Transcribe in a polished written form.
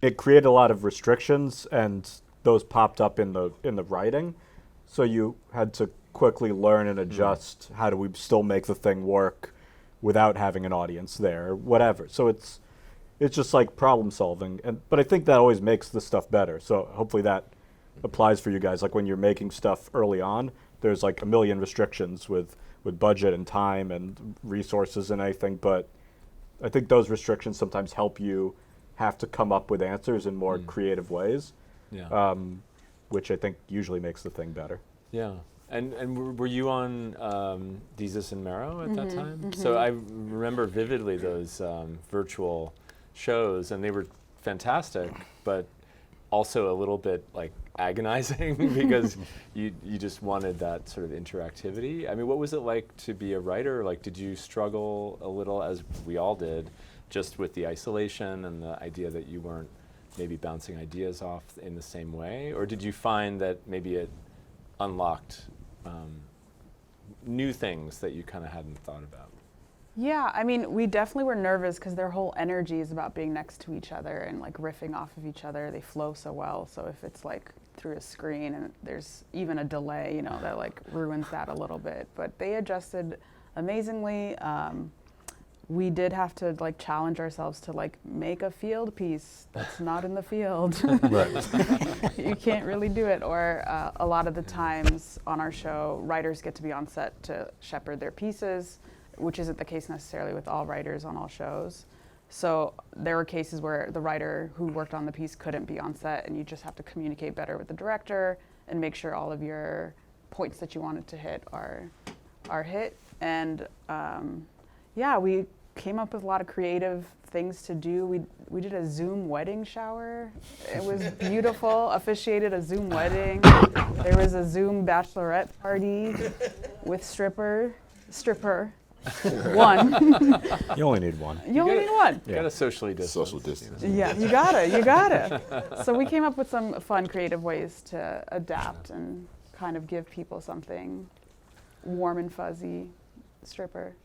it created a lot of restrictions, and those popped up in the writing. So you had to quickly learn and adjust. How do we still make the thing work without having an audience there, whatever. So it's just like problem solving. But I think that always makes the stuff better. So hopefully that applies for you guys. Like when you're making stuff early on, there's like a million restrictions with budget and time and resources and everything. But I think those restrictions sometimes help you have to come up with answers in more creative ways, which I think usually makes the thing better. Yeah. And were you on Desus and Mero at that time? So I remember vividly those virtual shows, and they were fantastic, but also a little bit like agonizing because you just wanted that sort of interactivity. I mean, what was it like to be a writer? Like, did you struggle a little, as we all did, just with the isolation and the idea that you weren't maybe bouncing ideas off in the same way? Or did you find that maybe it unlocked new things that you kind of hadn't thought about? Yeah, I mean, we definitely were nervous because their whole energy is about being next to each other and like riffing off of each other. They flow so well. So if it's like through a screen and there's even a delay, you know, that like ruins that a little bit. But they adjusted amazingly. We did have to like challenge ourselves to like make a field piece that's not in the field. You can't really do it. Or a lot of the times on our show, writers get to be on set to shepherd their pieces, which isn't the case necessarily with all writers on all shows. So there were cases where the writer who worked on the piece couldn't be on set, and you just have to communicate better with the director and make sure all of your points that you wanted to hit are hit. And yeah, we came up with a lot of creative things to do. We did a Zoom wedding shower. It was beautiful. Officiated a Zoom wedding. There was a Zoom bachelorette party with stripper. One. You only need one. You only need one. You gotta socially distance. Social distance. Yeah, you gotta. So we came up with some fun, creative ways to adapt and kind of give people something warm and fuzzy. Stripper.